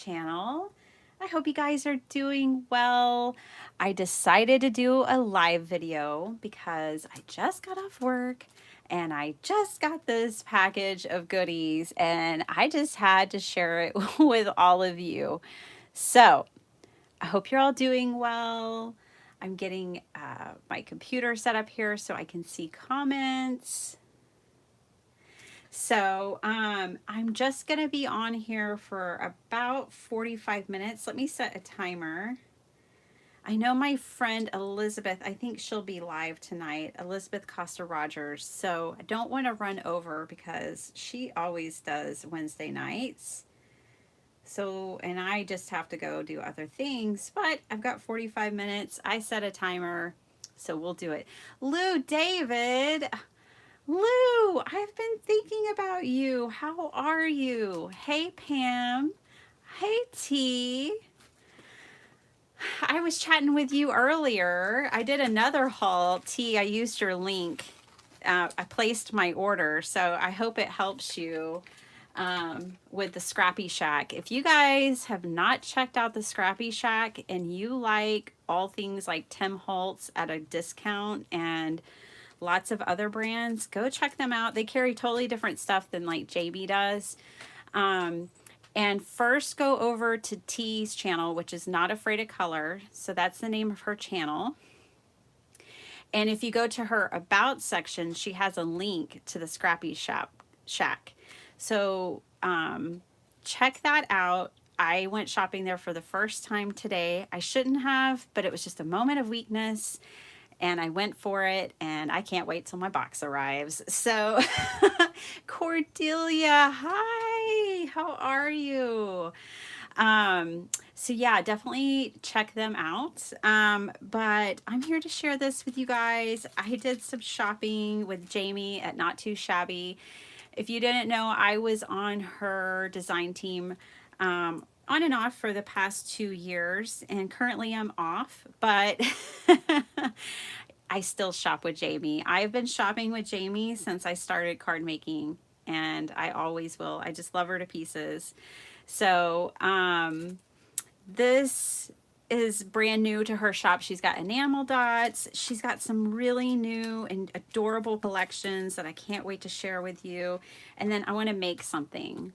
channel. I hope you guys are doing well. I decided to do a live video because I just got off work and I just got this package of goodies and I just had to share it with all of you. So I hope you're all doing well. I'm getting my computer set up here so I can see comments. So I'm just going to be on here for about 45 minutes. Let me set a timer. I know my friend Elizabeth, I think she'll be live tonight, Elizabeth Costa Rogers. So I don't want to run over because she always does Wednesday nights. So, and I just have to go do other things, but I've got 45 minutes. I set a timer, so we'll do it. Lou David, Lou, I've been thinking about you. How are you? Hey, Pam. Hey, T. I was chatting with you earlier. I did another haul. T, I used your link. I placed my order, so I hope it helps you with the Scrappy Shack. If you guys have not checked out the Scrappy Shack and you like all things like Tim Holtz at a discount and lots of other brands, go check them out. They carry totally different stuff than like JB does. And first go over to T's channel, which is Not Afraid of Color. So that's the name of her channel. And if you go to her About section, she has a link to the Scrappy Shack. So check that out. I went shopping there for the first time today. I shouldn't have, but it was just a moment of weakness. And I went for it, and I can't wait till my box arrives. So, Cordelia, hi, how are you? So yeah, definitely check them out. But I'm here to share this with you guys. I did some shopping with Jamie at Not Too Shabby. If you didn't know, I was on her design team on and off for the past 2 years, and currently I'm off, but I still shop with Jamie. I've been shopping with Jamie since I started card making, and I always will. I just love her to pieces. So this is brand new to her shop. She's got enamel dots. She's got some really new and adorable collections that I can't wait to share with you. And then I want to make something.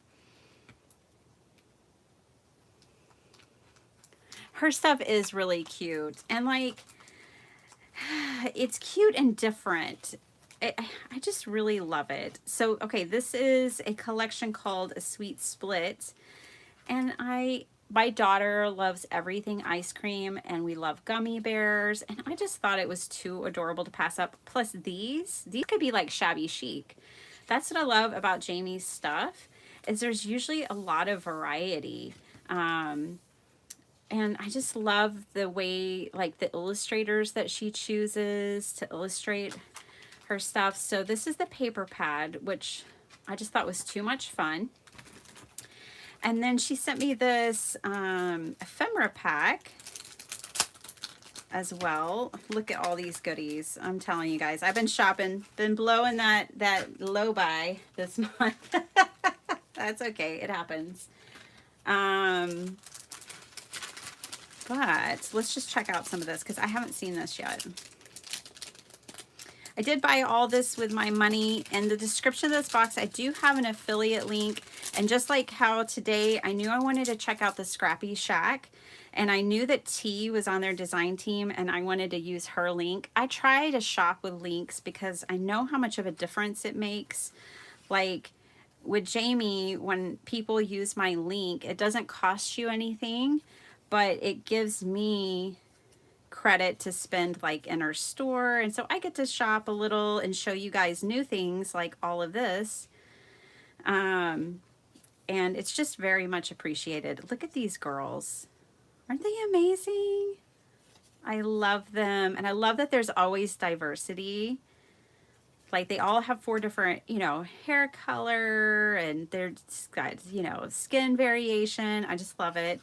Her stuff is really cute, and like it's cute and different. I just really love it. So okay, this is a collection called A Sweet Split, and my daughter loves everything ice cream, and we love gummy bears, and I just thought it was too adorable to pass up. Plus these could be like shabby chic. That's what I love about Jamie's stuff, is there's usually a lot of variety. And I just love the way, like the illustrators that she chooses to illustrate her stuff. So this is the paper pad, which I just thought was too much fun. And then she sent me this ephemera pack as well. Look at all these goodies. I'm telling you guys, I've been shopping, been blowing that low buy this month. That's okay, it happens. But let's just check out some of this because I haven't seen this yet. I did buy all this with my money. In the description of this box, I do have an affiliate link. And just like how today, I knew I wanted to check out the Scrappy Shack. And I knew that T was on their design team and I wanted to use her link. I try to shop with links because I know how much of a difference it makes. Like with Jamie, when people use my link, it doesn't cost you anything, but it gives me credit to spend like in her store. And so I get to shop a little and show you guys new things like all of this. And it's just very much appreciated. Look at these girls. Aren't they amazing? I love them. And I love that there's always diversity. Like they all have 4 different, hair color, and they're got, skin variation. I just love it.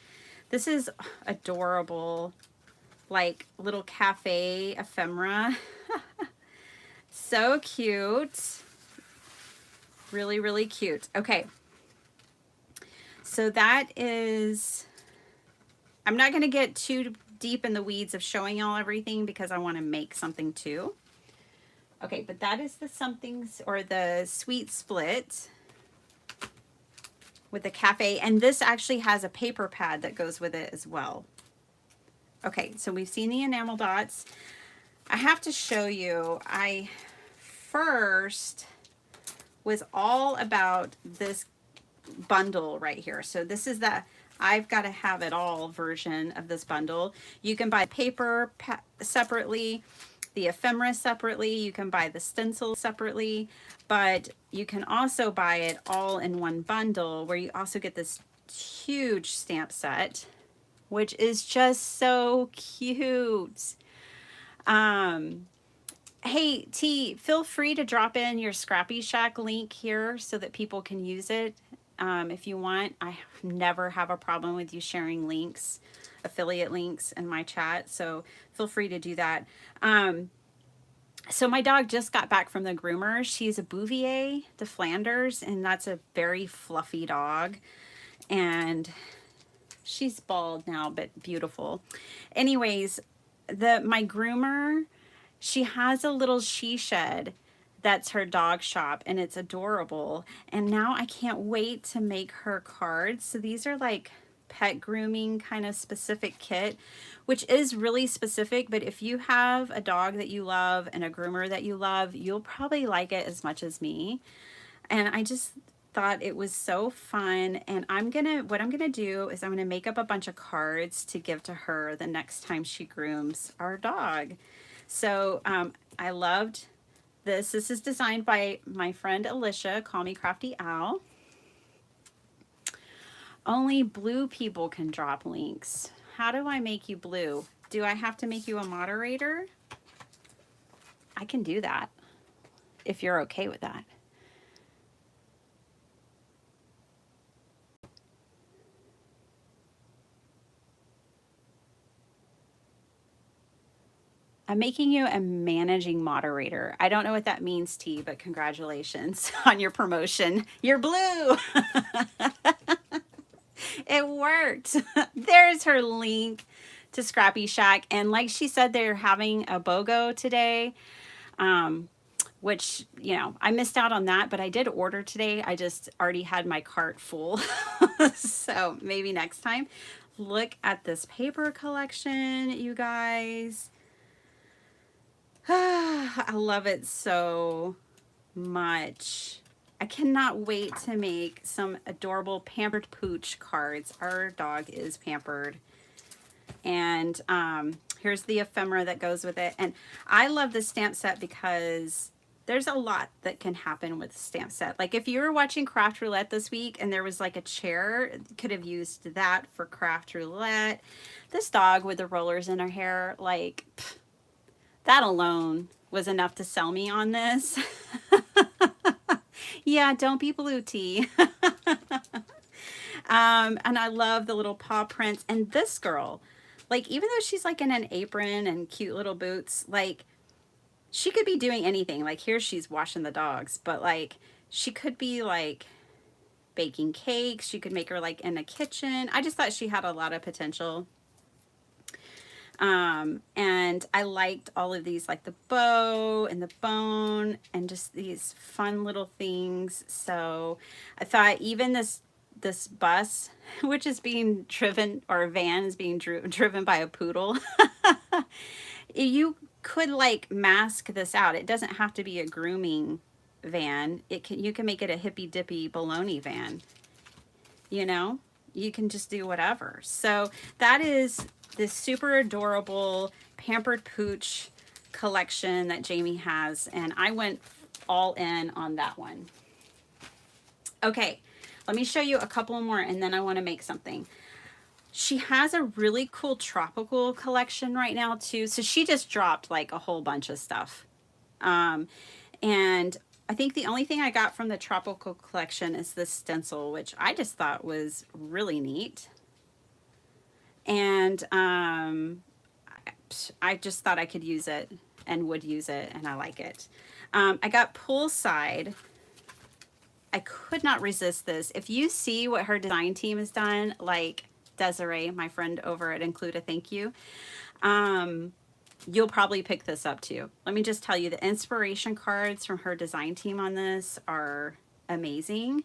This is adorable, like little cafe ephemera. So cute. Really, really cute. Okay. So that is, I'm not going to get too deep in the weeds of showing y'all everything because I want to make something too. Okay, but that is the somethings, or the sweet split with the cafe. And this actually has a paper pad that goes with it as well. Okay, so we've seen the enamel dots. I have to show you, I first was all about this bundle right here. So this is the I've got to have it all version of this bundle. You can buy paper separately, the ephemera separately, you can buy the stencil separately, but you can also buy it all in one bundle where you also get this huge stamp set, which is just so cute. Hey, T, feel free to drop in your Scrappy Shack link here so that people can use it if you want. I never have a problem with you sharing links, affiliate links in my chat, so feel free to do that. So my dog just got back from the groomer. She's a Bouvier de Flanders, and that's a very fluffy dog. And she's bald now, but beautiful. Anyways, my groomer, she has a little she shed that's her dog shop, and it's adorable. And now I can't wait to make her cards. So these are like pet grooming kind of specific kit, which is really specific, but if you have a dog that you love and a groomer that you love, you'll probably like it as much as me. And I just thought it was so fun. And what I'm gonna do is I'm gonna make up a bunch of cards to give to her the next time she grooms our dog. So I loved this. This is designed by my friend Alicia, Call Me Crafty Owl. Only blue people can drop links. How do I make you blue? Do I have to make you a moderator? I can do that if you're okay with that. I'm making you a managing moderator. I don't know what that means, T, but congratulations on your promotion. You're blue. It worked. There's her link to Scrappy Shack. And like she said, they're having a BOGO today, which, you know, I missed out on that, but I did order today. I just already had my cart full. So maybe next time. Look at this paper collection, you guys. I love it so much. I cannot wait to make some adorable Pampered Pooch cards. Our dog is pampered. And here's the ephemera that goes with it. And I love the stamp set because there's a lot that can happen with the stamp set. Like if you were watching Craft Roulette this week and there was like a chair, could have used that for Craft Roulette. This dog with the rollers in her hair, like that alone was enough to sell me on this. Yeah, don't be blue, T. And I love the little paw prints. And this girl, like, even though she's like in an apron and cute little boots, like, she could be doing anything. Like, here she's washing the dogs, but like, she could be like baking cakes. She could make her like in a kitchen. I just thought she had a lot of potential. And I liked all of these, like the bow and the bone and just these fun little things. So I thought even this bus, which is being driven, or van is being driven by a poodle, you could like mask this out. It doesn't have to be a grooming van. You can make it a hippy dippy baloney van, you know, you can just do whatever. So that is this super adorable Pampered Pooch collection that Jamie has, and I went all in on that one. Okay, let me show you a couple more and then I want to make something. She has a really cool tropical collection right now too. So she just dropped like a whole bunch of stuff. And I think the only thing I got from the tropical collection is this stencil, which I just thought was really neat. And I just thought I could use it and would use it, and I like it. I got Poolside, I could not resist this. If you see what her design team has done, like Desiree, my friend over at Include a Thank You, you'll probably pick this up too. Let me just tell you, the inspiration cards from her design team on this are amazing.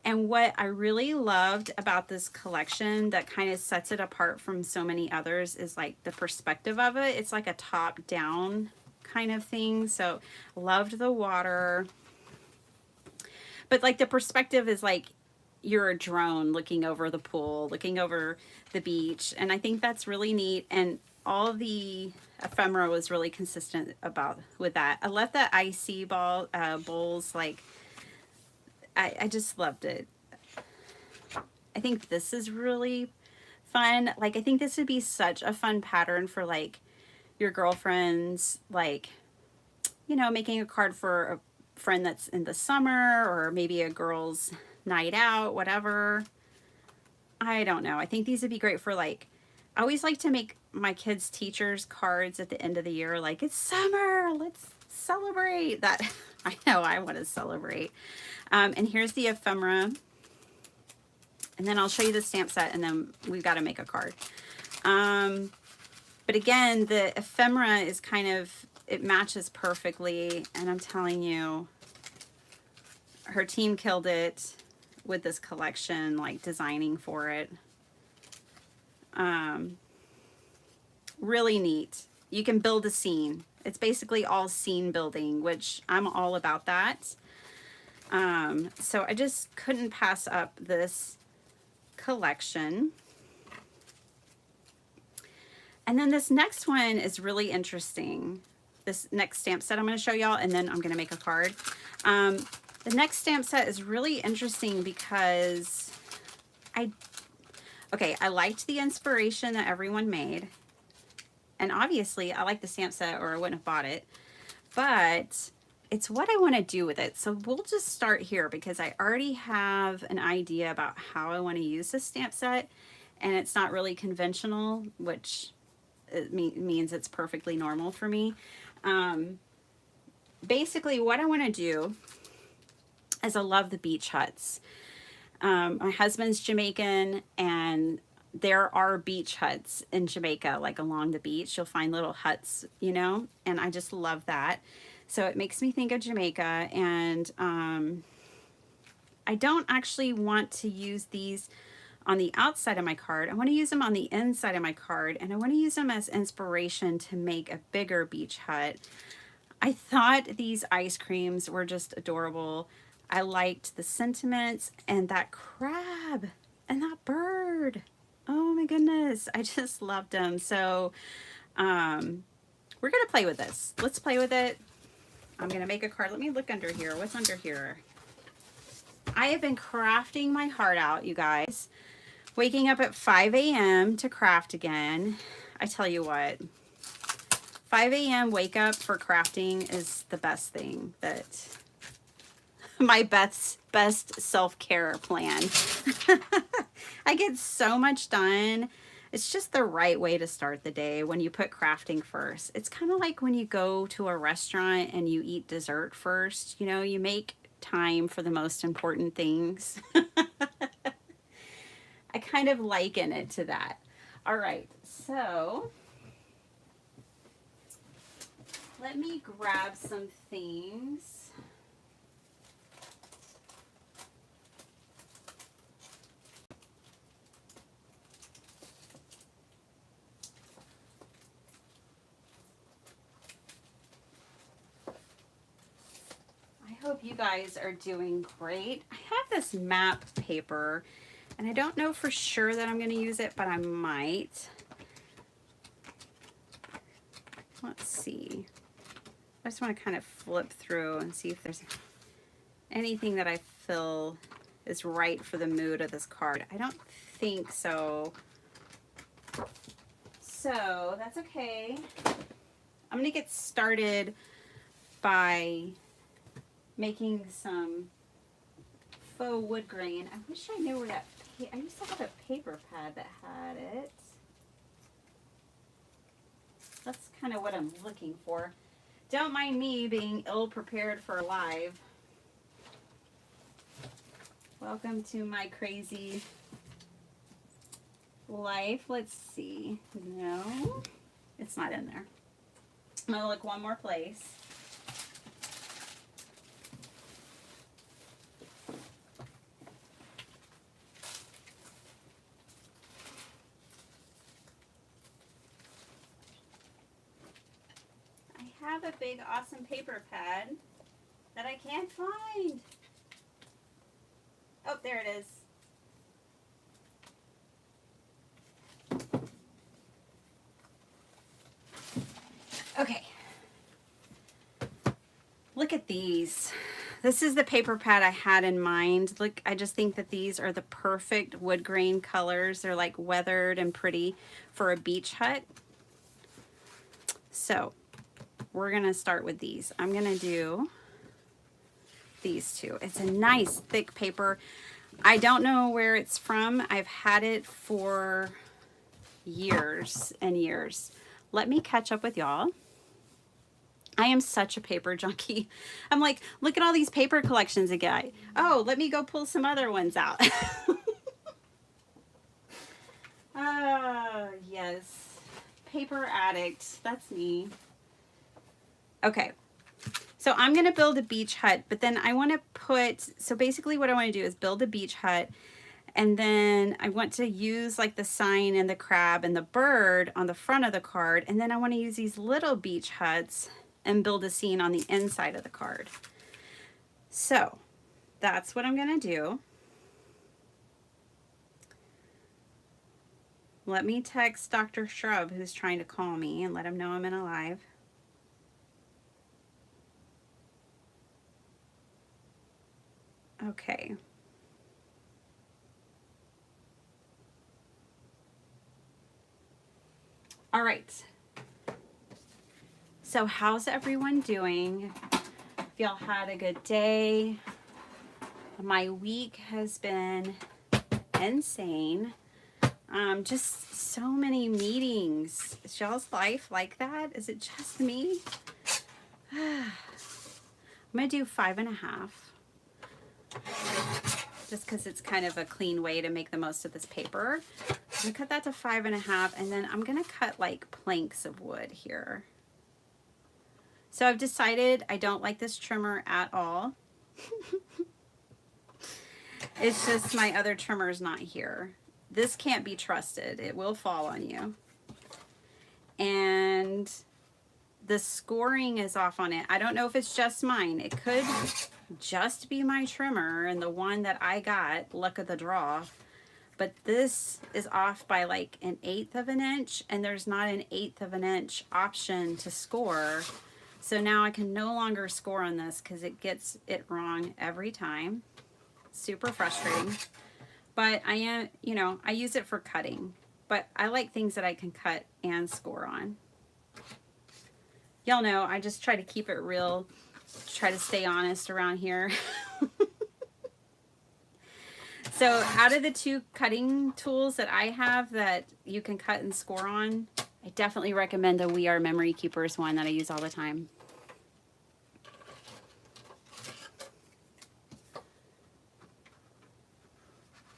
And what I really loved about this collection that kind of sets it apart from so many others is like the perspective of it. It's like a top down kind of thing. So loved the water. But like the perspective is like you're a drone looking over the pool, looking over the beach. And I think that's really neat. And all the ephemera was really consistent about with that. I love the icy bowls. Like I just loved it. I think this is really fun. Like I think this would be such a fun pattern for like your girlfriends, like, you know, making a card for a friend that's in the summer, or maybe a girl's night out, whatever. I don't know. I think these would be great for like, I always like to make my kids' teachers cards at the end of the year, like it's summer, let's celebrate that. I know I want to celebrate. And here's the ephemera. And then I'll show you the stamp set, and then we've got to make a card. But again, the ephemera is kind of, it matches perfectly. And I'm telling you, her team killed it with this collection, like designing for it. Really neat. You can build a scene. It's basically all scene building, which I'm all about that. So I just couldn't pass up this collection. And then this next one is really interesting. This next stamp set I'm going to show y'all, and then I'm going to make a card. The next stamp set is really interesting because I liked the inspiration that everyone made. And obviously I like the stamp set or I wouldn't have bought it, but it's what I want to do with it. So we'll just start here because I already have an idea about how I want to use this stamp set, and it's not really conventional, which it means it's perfectly normal for me. Basically what I want to do is I love the beach huts. My husband's Jamaican, and there are beach huts in Jamaica, like along the beach. You'll find little huts, you know, and I just love that. So it makes me think of Jamaica. And I don't actually want to use these on the outside of my card. I want to use them on the inside of my card, and I want to use them as inspiration to make a bigger beach hut. I thought these ice creams were just adorable. I liked the sentiments and that crab and that bird. Oh my goodness, I just loved them. So we're gonna play with this. Let's play with it. I'm gonna make a card. Let me look under here. What's under here? I have been crafting my heart out, you guys. Waking up at 5 a.m. to craft again. I tell you what, 5 a.m. wake up for crafting is the best thing. That my best self-care plan. I get so much done. It's just the right way to start the day when you put crafting first. It's kind of like when you go to a restaurant and you eat dessert first. You know, you make time for the most important things. I kind of liken it to that. All right, so let me grab some things. I hope you guys are doing great. I have this map paper, and I don't know for sure that I'm going to use it, but I might. Let's see. I just want to kind of flip through and see if there's anything that I feel is right for the mood of this card. I don't think so. So that's okay. I'm going to get started by making some faux wood grain. I wish I knew where that, I used to have a paper pad that had it. That's kind of what I'm looking for. Don't mind me being ill prepared for live. Welcome to my crazy life. Let's see. No, it's not in there. I'm gonna look one more place. I have a big awesome paper pad that I can't find. Oh, there it is. Okay. Look at these. This is the paper pad I had in mind. Look, I just think that these are the perfect wood grain colors. They're like weathered and pretty for a beach hut. So we're gonna start with these. I'm gonna do these two. It's a nice thick paper. I don't know where it's from. I've had it for years and years. Let me catch up with y'all. I am such a paper junkie. I'm like, look at all these paper collections again. Oh, let me go pull some other ones out. Yes. Paper addict. That's me. Okay. So I'm going to build a beach hut, but then I want to put, so basically what I want to do is build a beach hut, and then I want to use like the sign and the crab and the bird on the front of the card, and then I want to use these little beach huts and build a scene on the inside of the card. So that's what I'm going to do. Let me text Dr. Shrub, who's trying to call me, and let him know I'm in a live. Okay. All right. So how's everyone doing? If y'all had a good day. My week has been insane. Just so many meetings. Is y'all's life like that? Is it just me? I'm gonna do 5.5. Just because it's kind of a clean way to make the most of this paper. I'm gonna cut that to 5.5, and then I'm gonna cut like planks of wood here. So I've decided I don't like this trimmer at all. It's just my other trimmer is not here. This can't be trusted. It will fall on you. And the scoring is off on it. I don't know if it's just mine. It could just be my trimmer and the one that I got, luck of the draw. But this is off by like 1/8 of an inch, and there's not an 1/8 of an inch option to score. So now I can no longer score on this because it gets it wrong every time. Super frustrating. But I am, you know, I use it for cutting. But I like things that I can cut and score on. Y'all know I just try to keep it real, try to stay honest around here. So out of the two cutting tools that I have that you can cut and score on, I definitely recommend the We Are Memory Keepers one that I use all the time.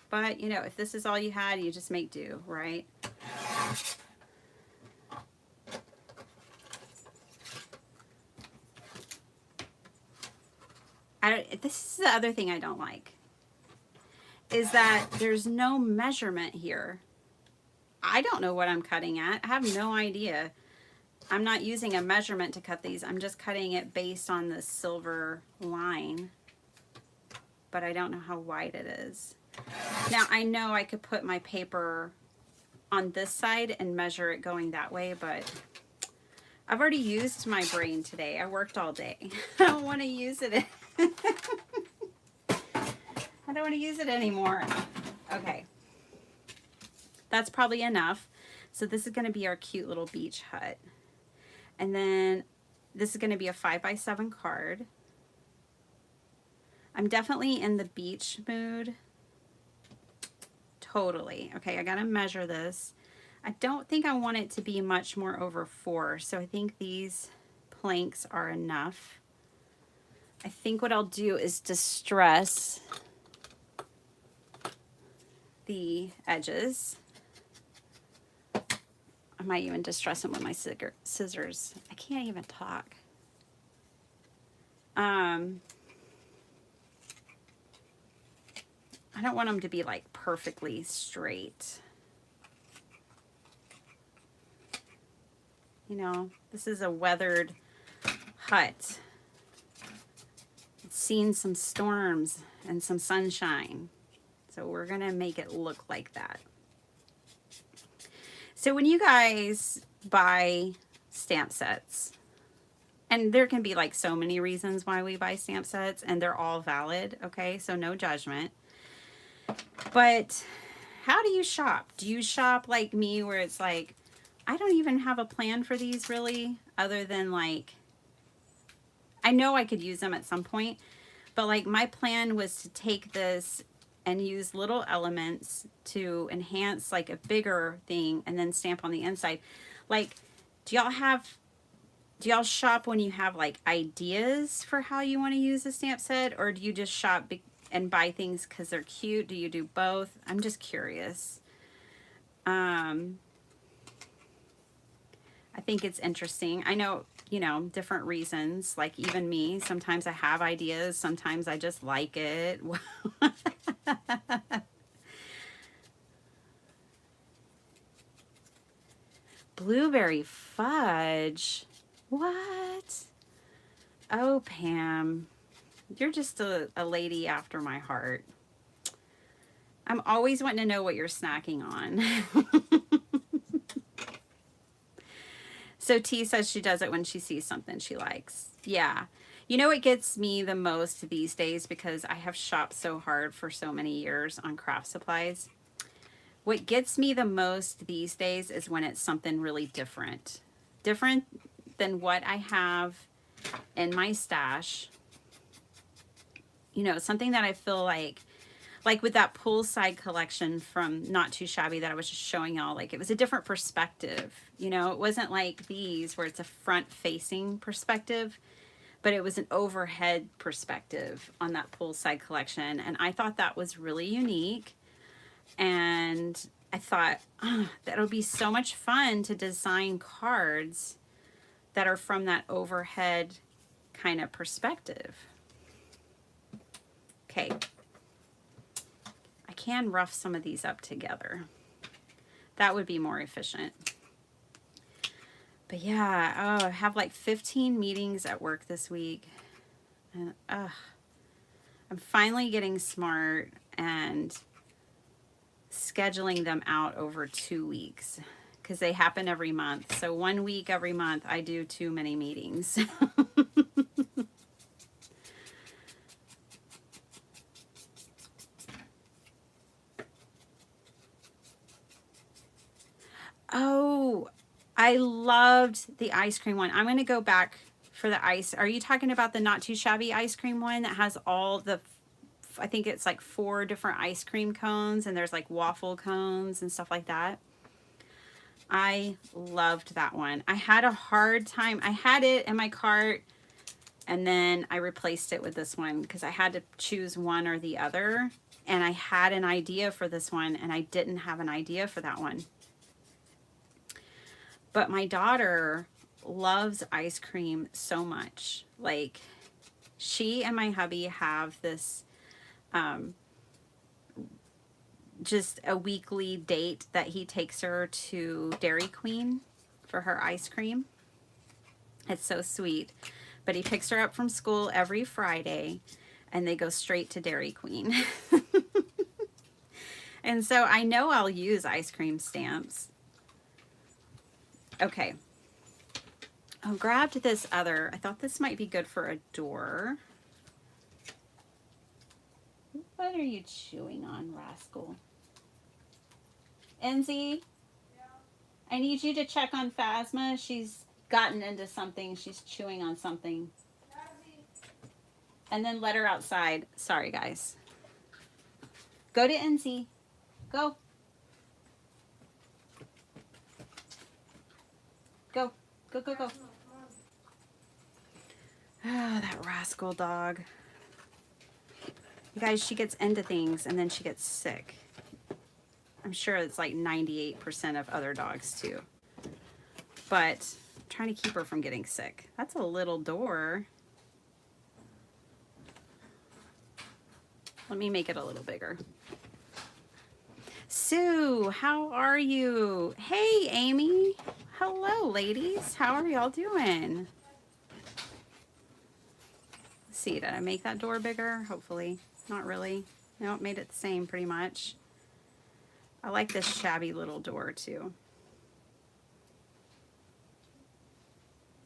But, you know, if this is all you had, you just make do, right? This is the other thing I don't like, is that there's no measurement here. I don't know what I'm cutting at. I have no idea. I'm not using a measurement to cut these. I'm just cutting it based on the silver line. But I don't know how wide it is. Now, I know I could put my paper on this side and measure it going that way, but I've already used my brain today. I worked all day. I don't want to use it. I don't want to use it anymore. Okay. That's probably enough. So this is going to be our cute little beach hut. And then this is going to be a 5x7 card. I'm definitely in the beach mood. Totally. Okay, I gotta measure this. I don't think I want it to be much more over 4, so I think these planks are enough. I think what I'll do is distress the edges. I might even distress them with my scissors. I can't even talk. I don't want them to be like perfectly straight. You know, this is a weathered hut. It's seen some storms and some sunshine. So we're gonna make it look like that. So when you guys buy stamp sets, and there can be like so many reasons why we buy stamp sets, and they're all valid, okay? So no judgment. But how do you shop? Do you shop like me where it's like, I don't even have a plan for these really, other than like, I know I could use them at some point, but like my plan was to take this and use little elements to enhance like a bigger thing and then stamp on the inside. Like, do y'all shop when you have like ideas for how you want to use a stamp set, or do you just shop and buy things because they're cute? Do you do both? I'm just curious. I think it's interesting. I know, you know, different reasons. Like even me, sometimes I have ideas, sometimes I just like it. Blueberry fudge. What? Oh, Pam, you're just a lady after my heart. I'm always wanting to know what you're snacking on. So T says she does it when she sees something she likes. Yeah. You know what gets me the most these days, because I have shopped so hard for so many years on craft supplies. What gets me the most these days is when it's something really different. Different than what I have in my stash. You know, something that I feel like with that Poolside collection from Not Too Shabby that I was just showing y'all, like it was a different perspective. You know, it wasn't like these where it's a front-facing perspective, but it was an overhead perspective on that Poolside collection. And I thought that was really unique. And I thought, oh, that'll be so much fun to design cards that are from that overhead kind of perspective. Okay. I can rough some of these up together. That would be more efficient. But yeah, oh, I have like 15 meetings at work this week. And I'm finally getting smart and scheduling them out over 2 weeks, because they happen every month. So 1 week every month, I do too many meetings. Oh, I loved the ice cream one. I'm going to go back for the ice. Are you talking about the Not Too Shabby ice cream one that has all the, I think it's like 4 different ice cream cones, and there's like waffle cones and stuff like that? I loved that one. I had a hard time. I had it in my cart, and then I replaced it with this one because I had to choose one or the other. And I had an idea for this one, and I didn't have an idea for that one. But my daughter loves ice cream so much. Like, she and my hubby have this just a weekly date that he takes her to Dairy Queen for her ice cream. It's so sweet. But he picks her up from school every Friday, and they go straight to Dairy Queen. And so I know I'll use ice cream stamps. Okay. I grabbed this other. I thought this might be good for a door. What are you chewing on, rascal? Enzy? Yeah. I need you to check on Phasma. She's gotten into something. She's chewing on something. And then let her outside. Sorry, guys. Go to Enzy. Go. Go. Go, go, go. Ah, that rascal dog. You guys, she gets into things and then she gets sick. I'm sure it's like 98% of other dogs too. But I'm trying to keep her from getting sick. That's a little door. Let me make it a little bigger. Sue, how are you? Hey, Amy. Hello, ladies. How are y'all doing? Let's see, did I make that door bigger? Hopefully. Not really. No, it made it the same pretty much. I like this shabby little door too.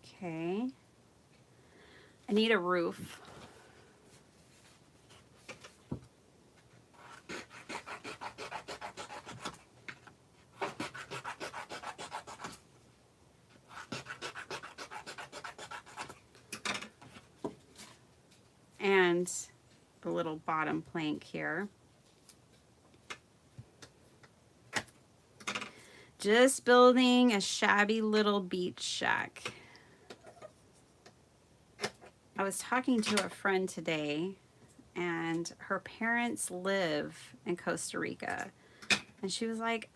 Okay. I need a roof. And a little bottom plank here. Just building a shabby little beach shack. I was talking to a friend today, and her parents live in Costa Rica. And she was like,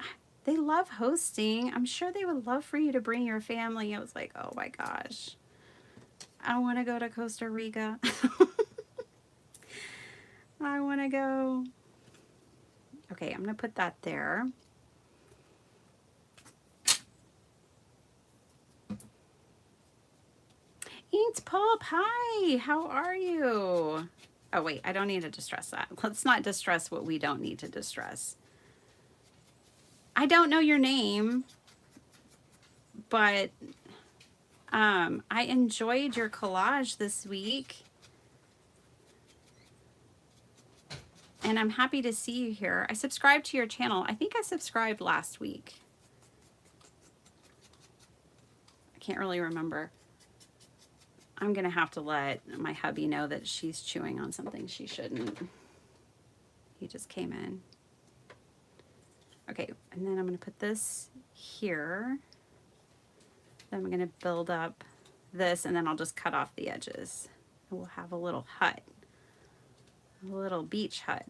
they love hosting. I'm sure they would love for you to bring your family. I was like, oh my gosh. I want to go to Costa Rica. I want to go. Okay, I'm going to put that there. Eats Pulp, hi, how are you? Oh wait, I don't need to distress that. Let's not distress what we don't need to distress. I don't know your name, but I enjoyed your collage this week. And I'm happy to see you here. I subscribed to your channel. I think I subscribed last week. I can't really remember. I'm going to have to let my hubby know that she's chewing on something she shouldn't. He just came in. Okay, and then I'm going to put this here. Then I'm going to build up this, and then I'll just cut off the edges. And we'll have a little hut. A little beach hut.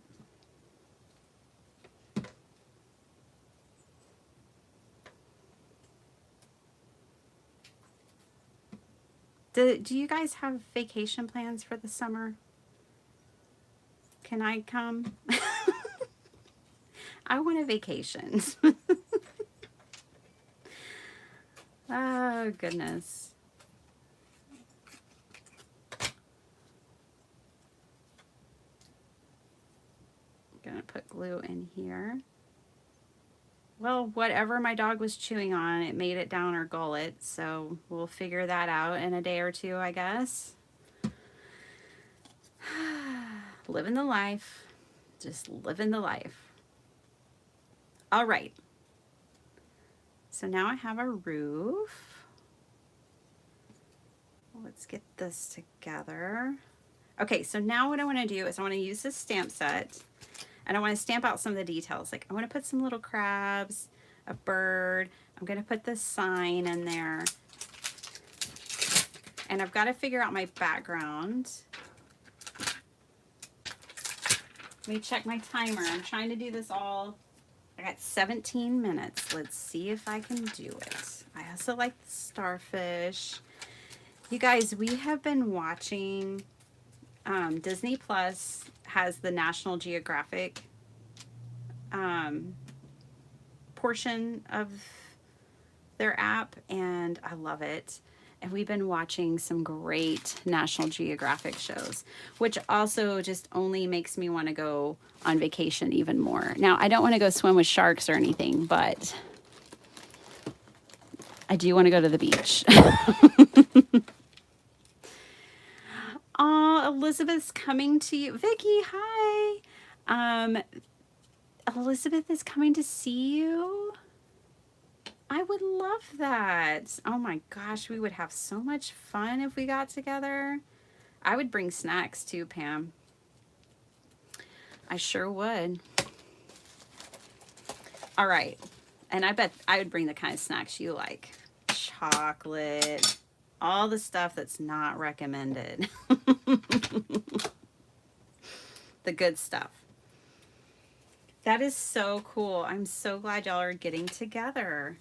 Do you guys have vacation plans for the summer? Can I come? I want a vacation. Oh, goodness. I'm gonna put glue in here. Well, whatever my dog was chewing on, it made it down her gullet, so we'll figure that out in a day or two, I guess. Living the life. Just living the life. All right. So now I have a roof. Let's get this together. Okay, so now what I want to do is I want to use this stamp set. And I want to stamp out some of the details. Like I want to put some little crabs, a bird. I'm going to put this sign in there. And I've got to figure out my background. Let me check my timer. I'm trying to do this all. I got 17 minutes. Let's see if I can do it. I also like the starfish. You guys, we have been watching Disney Plus has the National Geographic portion of their app, and I love it. And we've been watching some great National Geographic shows, which also just only makes me want to go on vacation even more. Now, I don't want to go swim with sharks or anything, but I do want to go to the beach. Elizabeth's coming to you. Vicky, hi. Elizabeth is coming to see you. I would love that. Oh my gosh, we would have so much fun if we got together. I would bring snacks too, Pam. I sure would. All right. And I bet I would bring the kind of snacks you like. Chocolate. All the stuff that's not recommended. The good stuff. That is so cool. I'm so glad y'all are getting together.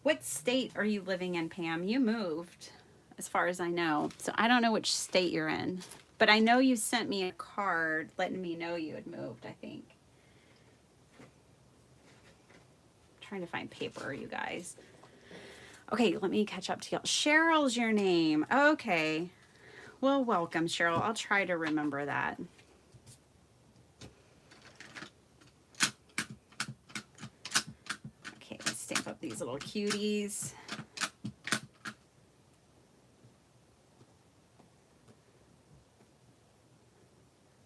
What state are you living in, Pam? You moved, as far as I know. So I don't know which state you're in. But I know you sent me a card letting me know you had moved, I think. I'm trying to find paper, you guys. Okay, let me catch up to y'all. Cheryl's your name. Okay. Well, welcome, Cheryl. I'll try to remember that. Okay, let's stamp up these little cuties.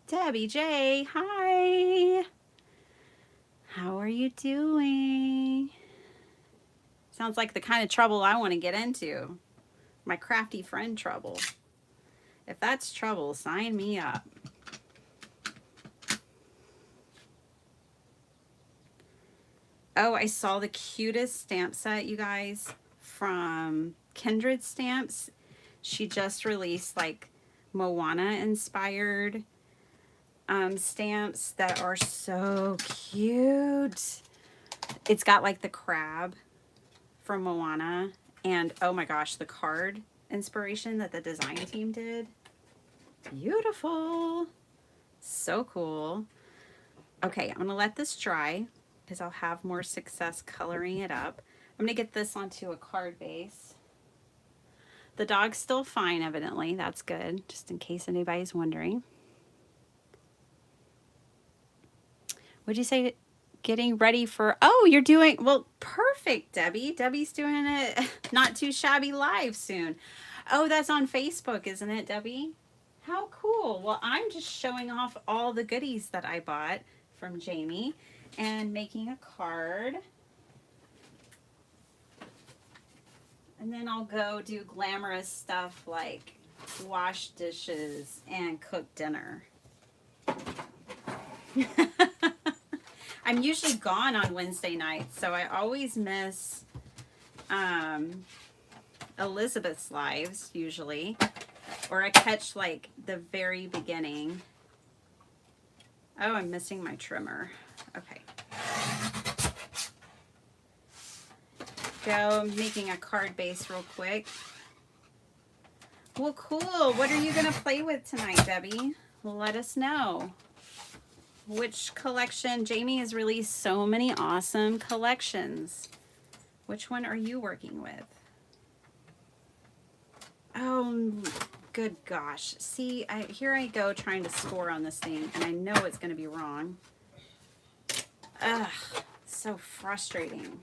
Debbie J, hi. How are you doing? Sounds like the kind of trouble I want to get into. My crafty friend trouble. If that's trouble, sign me up. Oh, I saw the cutest stamp set, you guys, from Kindred Stamps. She just released like Moana inspired stamps that are so cute. It's got like the crab from Moana, and oh my gosh, the card inspiration that the design team did. Beautiful. So cool. Okay, I'm gonna let this dry because I'll have more success coloring it up. I'm gonna get this onto a card base. The dog's still fine, evidently. That's good, just in case anybody's wondering. What'd you say? Getting ready for, oh, you're doing, well, perfect, Debbie. Debbie's doing a Not Too Shabby live soon. Oh, that's on Facebook, isn't it, Debbie? How cool. Well, I'm just showing off all the goodies that I bought from Jamie and making a card. And then I'll go do glamorous stuff like wash dishes and cook dinner. I'm usually gone on Wednesday nights, so I always miss Elizabeth's lives, usually. Or I catch, like, the very beginning. Oh, I'm missing my trimmer. Okay. Go, I'm making a card base real quick. Well, cool. What are you going to play with tonight, Debbie? Let us know. Which collection? Jamie has released so many awesome collections. Which one are you working with? Oh, good gosh. See, here I go trying to score on this thing, and I know it's going to be wrong. Ugh, so frustrating.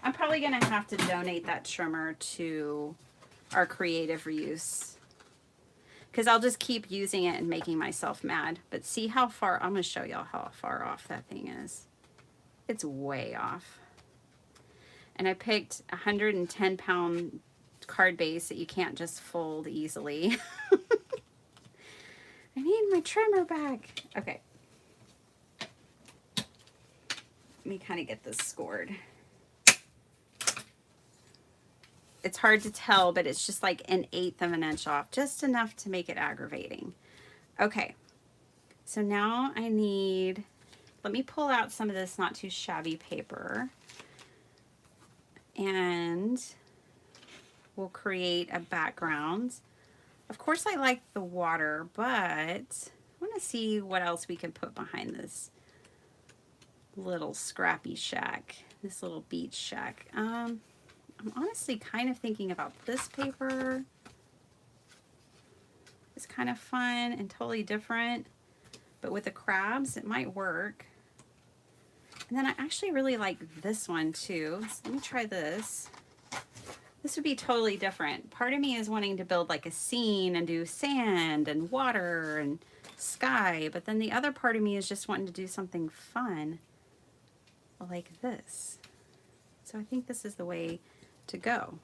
I'm probably going to have to donate that trimmer to our creative reuse, because I'll just keep using it and making myself mad. But see how far, I'm going to show y'all how far off that thing is. It's way off. And I picked a 110-pound card base that you can't just fold easily. I need my trimmer back. Okay. Let me kind of get this scored. It's hard to tell, but it's just like 1/8 of an inch off, just enough to make it aggravating. Okay, so now I need, let me pull out some of this Not Too Shabby paper, and we'll create a background. Of course, I like the water, but I want to see what else we can put behind this little scrappy shack, this little beach shack. I'm honestly kind of thinking about this paper. It's kind of fun and totally different, but with the crabs, it might work. And then I actually really like this one too. So let me try this. This would be totally different. Part of me is wanting to build like a scene and do sand and water and sky, but then the other part of me is just wanting to do something fun like this. So I think this is the way to go.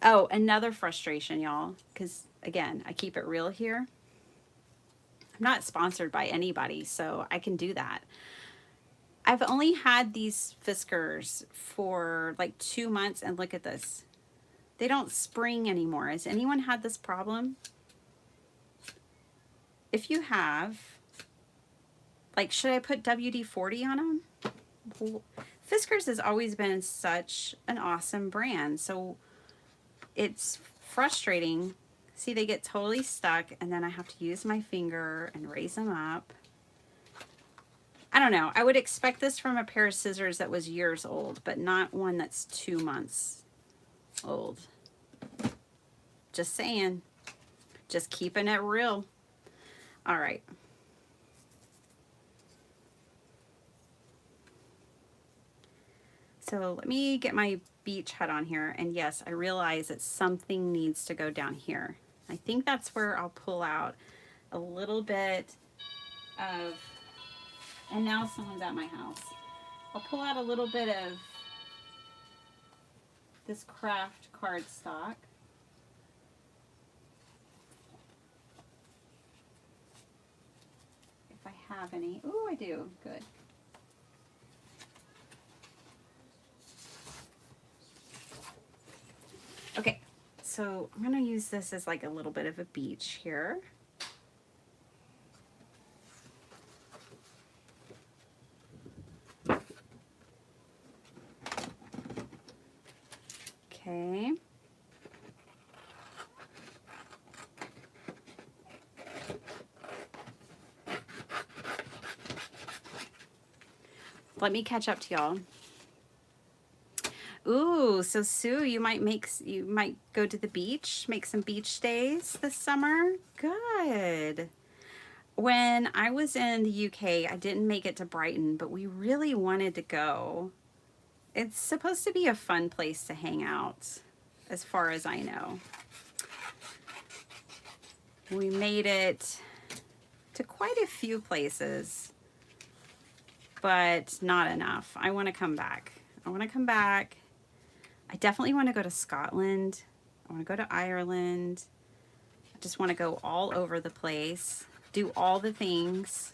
Oh, another frustration, y'all, because again, I keep it real here. I'm not sponsored by anybody, so I can do that. I've only had these Fiskars for like 2 months, and look at this. They don't spring anymore. Has anyone had this problem? if you have, like, should I put WD-40 on them? Well, Fiskars has always been such an awesome brand, so it's frustrating. See, they get totally stuck, and then I have to use my finger and raise them up. I don't know. I would expect this from a pair of scissors that was years old, but not one that's 2 months old. Just saying. Just keeping it real. All right. So let me get my beach hut on here. And yes, I realize that something needs to go down here. I think that's where I'll pull out a little bit of, and now someone's at my house. I'll pull out a little bit of this craft cardstock. If I have any. Ooh, I do. Good. Okay, so I'm going to use this as like a little bit of a beach here. Okay. Let me catch up to y'all. Ooh, so Sue, you might go to the beach, make some beach days this summer. Good. When I was in the UK, I didn't make it to Brighton, but we really wanted to go. It's supposed to be a fun place to hang out, as far as I know. We made it to quite a few places, but not enough. I want to come back. I want to come back. I definitely want to go to Scotland. I want to go to Ireland. I just want to go all over the place, do all the things.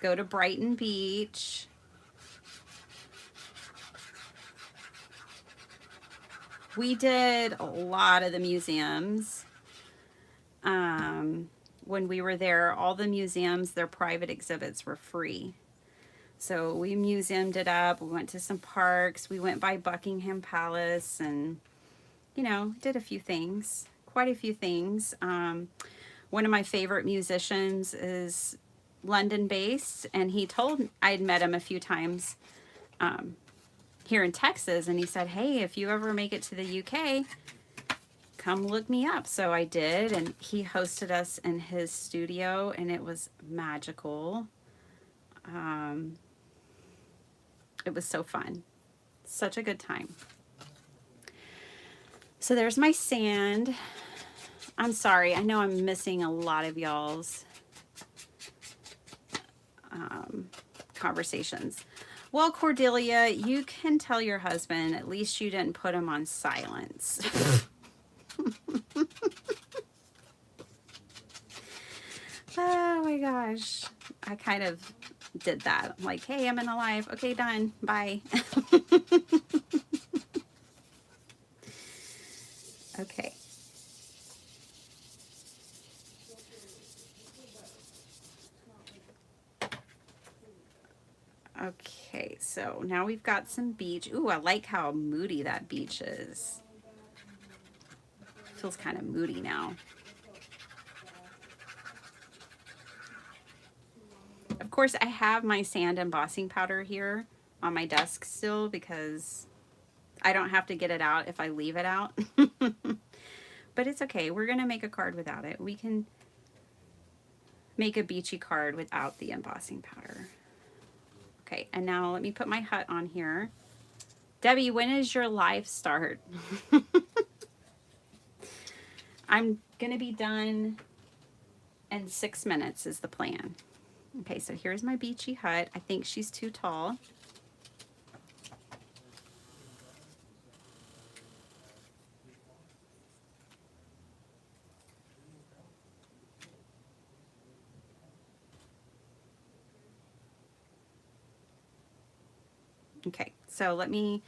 Go to Brighton Beach. We did a lot of the museums. When we were there, all the museums, their private exhibits were free. So we museumed it up. We went to some parks. We went by Buckingham Palace and, you know, did a few things, quite a few things. One of my favorite musicians is London based, and he told, I'd met him a few times here in Texas, and he said, hey, if you ever make it to the UK, come look me up. So I did, and he hosted us in his studio, and it was magical. It was so fun. Such a good time. So there's my sand. I'm sorry. I know I'm missing a lot of y'all's conversations. Well, Cordelia, you can tell your husband, at least you didn't put him on silence. Oh my gosh. I kind of did that. I'm like, hey, I'm in the live. Okay, done. Bye. Okay. Okay, so now we've got some beach. Ooh, I like how moody that beach is. Feels kind of moody now. Of course, I have my sand embossing powder here on my desk still because I don't have to get it out if I leave it out. But it's okay. We're going to make a card without it. We can make a beachy card without the embossing powder. Okay, and now let me put my hut on here. Debbie, when is your live start? I'm going to be done in 6 minutes is the plan. Okay, so here's my beachy hut. I think she's too tall. Okay, so let me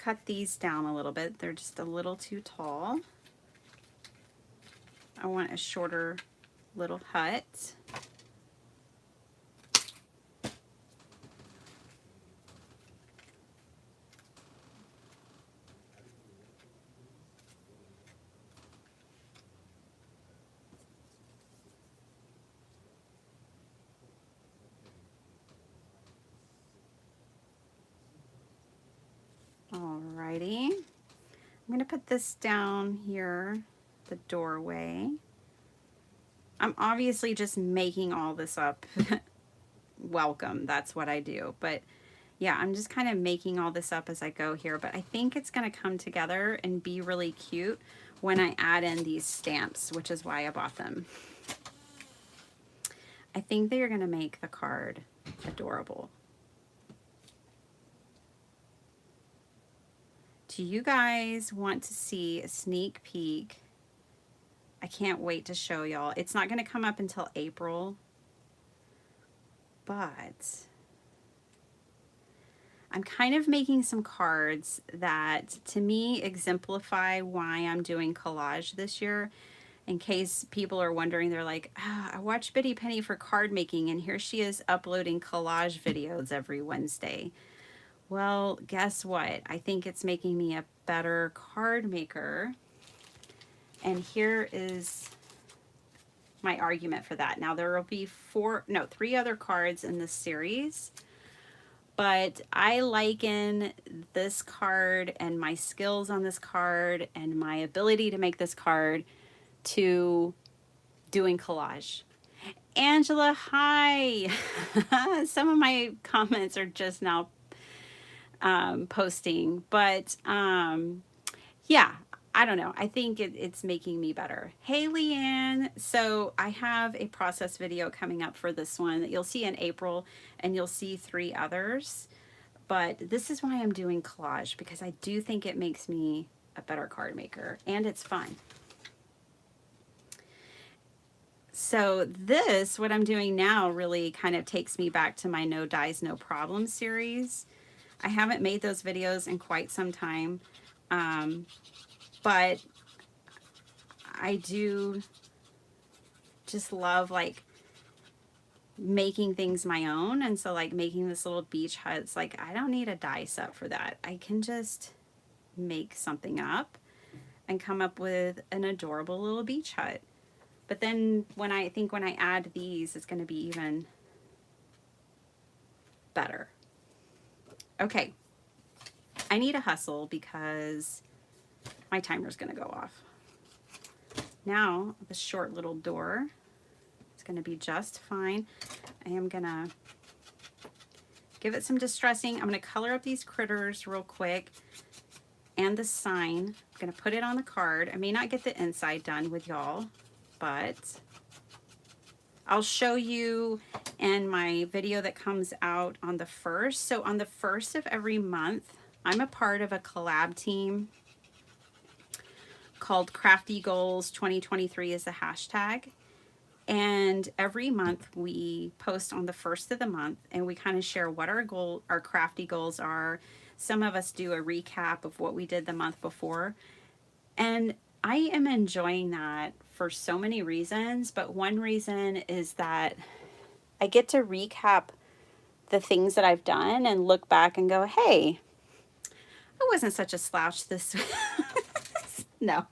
cut these down a little bit. They're just a little too tall. I want a shorter little hut. Alrighty. I'm going to put this down here, the doorway. I'm obviously just making all this up. Welcome, that's what I do. But yeah, I'm just kind of making all this up as I go here. But I think it's going to come together and be really cute when I add in these stamps, which is why I bought them. I think they are going to make the card adorable. Do you guys want to see a sneak peek? I can't wait to show y'all. It's not going to come up until April, but I'm kind of making some cards that to me exemplify why I'm doing collage this year. In case people are wondering, they're like, oh, I watch Bitty Penny for card making and here she is uploading collage videos every Wednesday. Well, guess what? I think it's making me a better card maker. And here is my argument for that. Now there will be 3 other cards in this series, but I liken this card and my skills on this card and my ability to make this card to doing collage. Angela, hi. Some of my comments are just now posting, but yeah, I don't know. I think it's making me better. Hey, Leanne. So I have a process video coming up for this one that you'll see in April, and you'll see 3 others. But this is why I'm doing collage, because I do think it makes me a better card maker, and it's fun. So this, what I'm doing now, really kind of takes me back to my No Dies, No Problem series. I haven't made those videos in quite some time, but I do just love like making things my own. And so like making this little beach hut, it's like I don't need a die set for that. I can just make something up and come up with an adorable little beach hut. But then when I add these, it's going to be even better. Okay, I need a hustle because my timer's going to go off. Now, the short little door is going to be just fine. I am going to give it some distressing. I'm going to color up these critters real quick and the sign. I'm going to put it on the card. I may not get the inside done with y'all, but I'll show you in my video that comes out on the 1st. So on the 1st of every month, I'm a part of a collab team called Crafty Goals 2023 is the hashtag. And every month we post on the 1st of the month and we kind of share what our crafty goals are. Some of us do a recap of what we did the month before. And I am enjoying that for so many reasons, but one reason is that I get to recap the things that I've done and look back and go, hey, I wasn't such a slouch this week. No,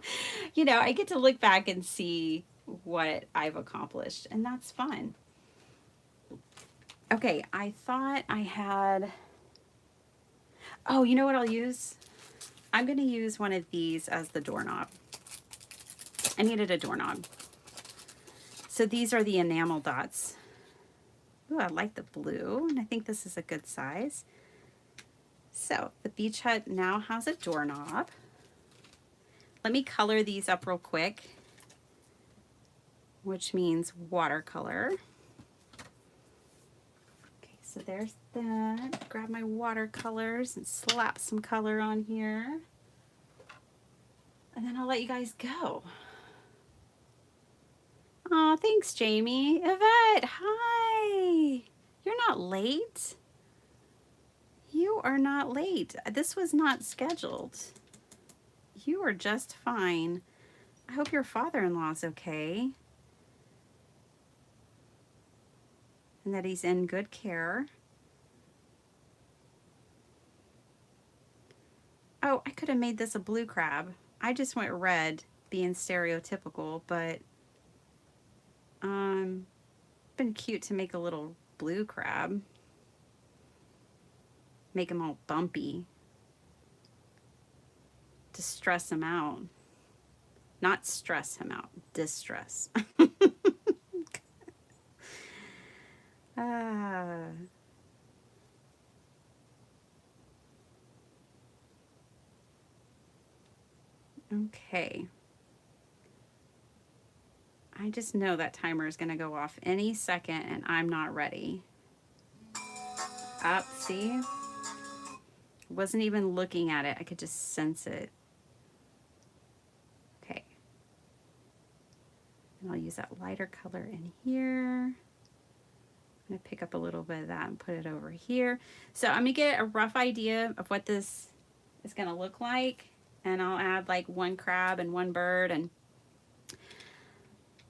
you know, I get to look back and see what I've accomplished, and that's fun. Okay, I thought I had, oh, you know what I'll use? I'm going to use one of these as the doorknob. I needed a doorknob. So these are the enamel dots. Ooh, I like the blue, and I think this is a good size. So the beach hut now has a doorknob. Let me color these up real quick, which means watercolor. Okay, so there's that. Grab my watercolors and slap some color on here. And then I'll let you guys go. Oh, thanks, Jamie. Yvette, hi. You're not late. You are not late. This was not scheduled. You are just fine. I hope your father-in-law's okay and that he's in good care. Oh, I could have made this a blue crab. I just went red, being stereotypical, but been cute to make a little blue crab. Make him all bumpy to stress him out. Not stress him out, distress. Ah. Okay. I just know that timer is going to go off any second and I'm not ready. Up, see? Wasn't even looking at it. I could just sense it. Okay. And I'll use that lighter color in here. I'm going to pick up a little bit of that and put it over here. So I'm going to get a rough idea of what this is going to look like. And I'll add like one crab and one bird and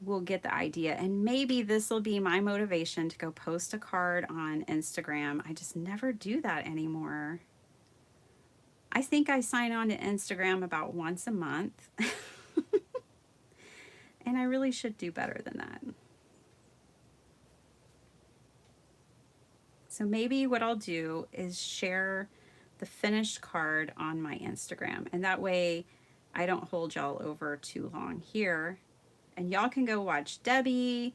we'll get the idea. And maybe this will be my motivation to go post a card on Instagram. I just never do that anymore. I think I sign on to Instagram about once a month. And I really should do better than that. So maybe what I'll do is share the finished card on my Instagram. And that way I don't hold y'all over too long here. And y'all can go watch Debbie.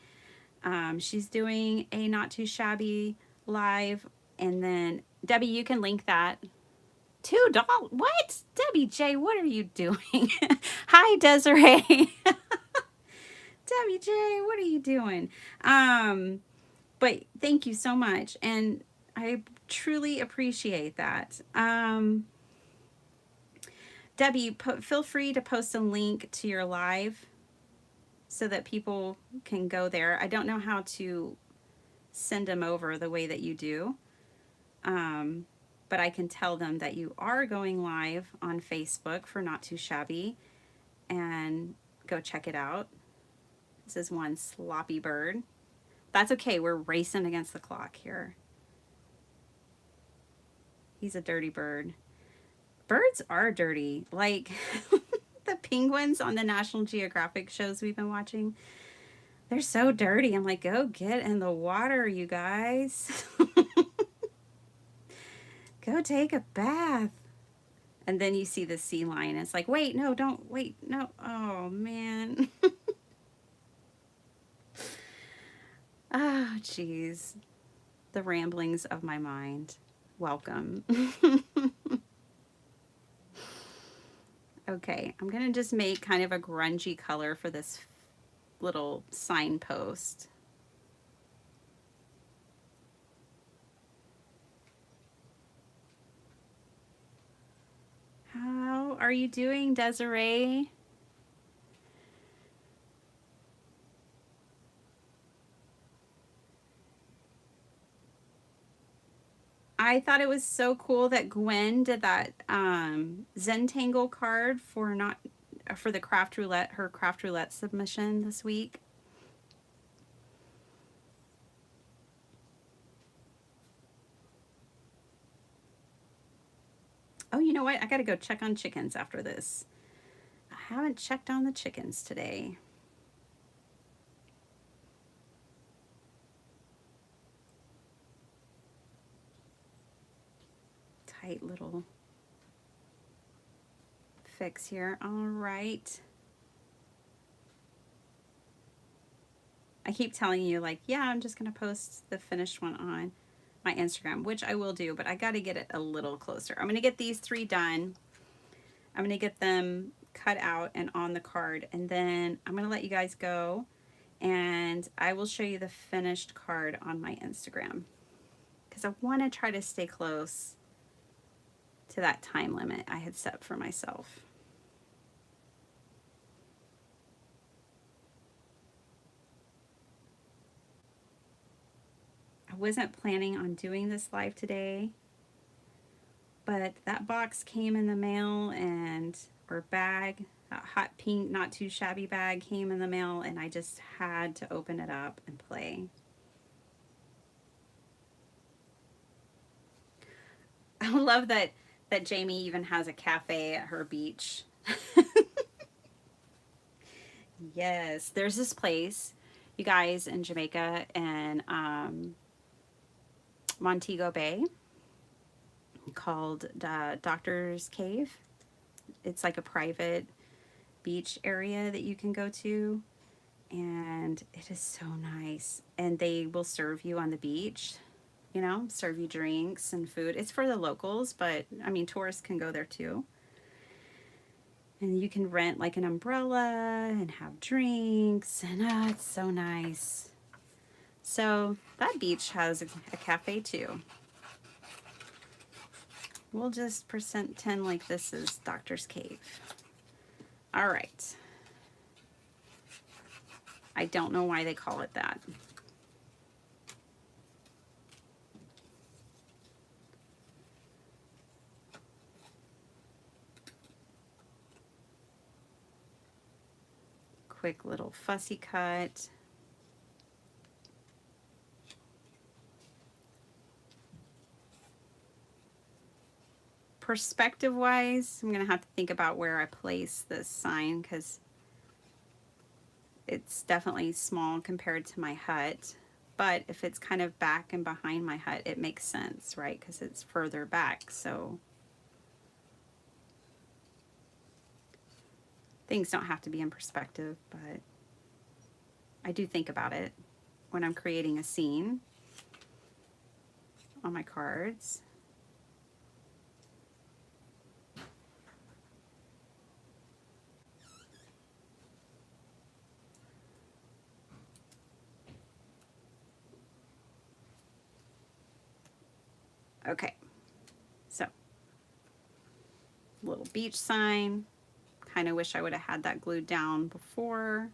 She's doing a Not Too Shabby live. And then, Debbie, you can link that. $2? What? Debbie J, what are you doing? Hi, Desiree. Debbie J, what are you doing? But thank you so much. And I truly appreciate that. Debbie, feel free to post a link to your live so that people can go there. I don't know how to send them over the way that you do. But I can tell them that you are going live on Facebook for Not Too Shabby and go check it out. This is one sloppy bird. That's okay. We're racing against the clock here. He's a dirty bird. Birds are dirty. Like the penguins on the National Geographic shows we've been watching. They're so dirty. I'm like, go get in the water, you guys. Go take a bath. And then you see the sea lion. It's like, wait, no, don't, wait, no. Oh, man. Oh, geez. The ramblings of my mind. Welcome. Okay, I'm going to just make kind of a grungy color for this little signpost. How are you doing, Desiree? I thought it was so cool that Gwen did that Zentangle card for the craft roulette, her craft roulette submission this week. Oh, you know what? I got to go check on chickens after this. I haven't checked on the chickens today. Tight little fix here. All right. I keep telling you, like, yeah, I'm just going to post the finished one on my Instagram, which I will do, but I got to get it a little closer. I'm going to get these 3 done. I'm going to get them cut out and on the card, and then I'm going to let you guys go, and I will show you the finished card on my Instagram because I want to try to stay close to that time limit I had set for myself. I wasn't planning on doing this live today, But that box came in the mail, and or bag, that hot pink, not too shabby bag came in the mail, and I just had to open it up and play. I love that Jamie even has a cafe at her beach. Yes, there's this place, you guys, in Jamaica and Montego Bay called Doctor's Cave. It's like a private beach area that you can go to, and it is so nice. And they will serve you on the beach, you know, serve you drinks and food. It's for the locals, but I mean, tourists can go there too. And you can rent like an umbrella and have drinks, and it's so nice. So that beach has a cafe too. We'll just pretend like this is Doctor's Cave. All right. I don't know why they call it that. Quick little fussy cut. Perspective wise, I'm gonna have to think about where I place this sign because it's definitely small compared to my hut. But if it's kind of back and behind my hut, it makes sense, right? Because it's further back. So things don't have to be in perspective, but I do think about it when I'm creating a scene on my cards. Okay, so little beach sign. Kind of wish I would have had that glued down before.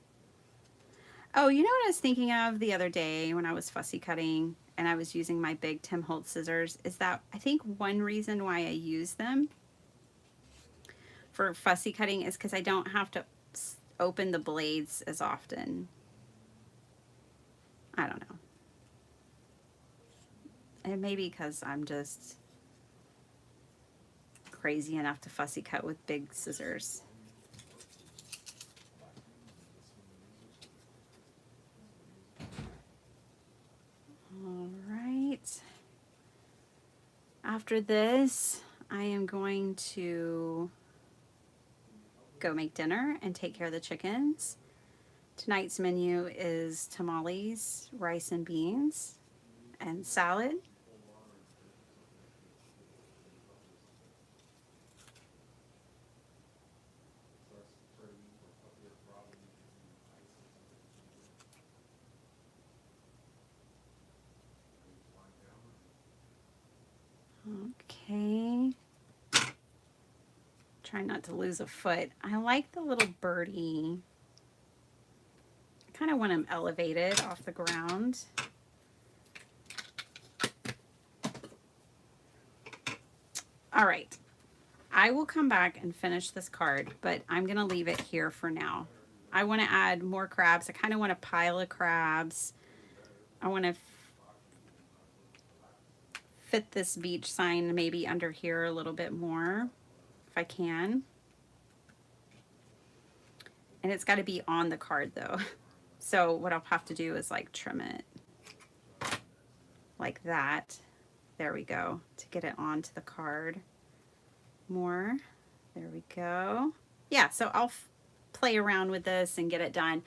Oh, you know what I was thinking of the other day when I was fussy cutting and I was using my big Tim Holtz scissors is that I think one reason why I use them for fussy cutting is because I don't have to open the blades as often. I don't know. And maybe because I'm just crazy enough to fussy cut with big scissors. All right. After this, I am going to go make dinner and take care of the chickens. Tonight's menu is tamales, rice and beans, and salad. Okay. Try not to lose a foot. I like the little birdie. I kind of want him elevated off the ground. All right. I will come back and finish this card, but I'm going to leave it here for now. I want to add more crabs. I kind of want a pile of crabs. I want to fit this beach sign maybe under here a little bit more if I can. And it's got to be on the card though. So what I'll have to do is like trim it like that. There we go, to get it onto the card more. There we go. Yeah, so I'll play around with this and get it done.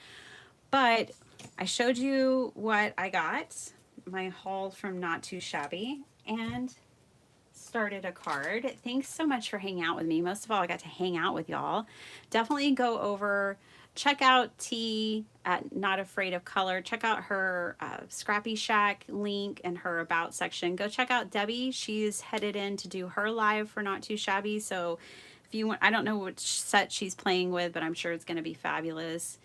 But I showed you what I got, my haul from Not Too Shabby, and started a card. Thanks so much for hanging out with me. Most of all, I got to hang out with y'all. Definitely go over, check out T at Not Afraid of Color. Check out her Scrappy Shack link and her About section. Go check out Debbie. She's headed in to do her live for Not Too Shabby. So if you want, I don't know which set she's playing with, but I'm sure it's going to be fabulous.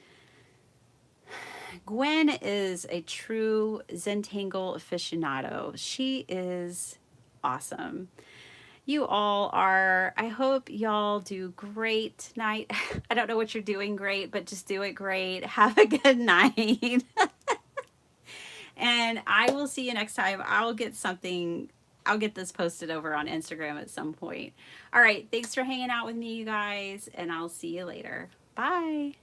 Gwen is a true Zentangle aficionado. She is awesome. you all are. I hope y'all do great tonight. I don't know what you're doing great, but just do it great. Have a good night. And I will see you next time. I'll get this posted over on Instagram at some point. All right. Thanks for hanging out with me, you guys, and I'll see you later. Bye.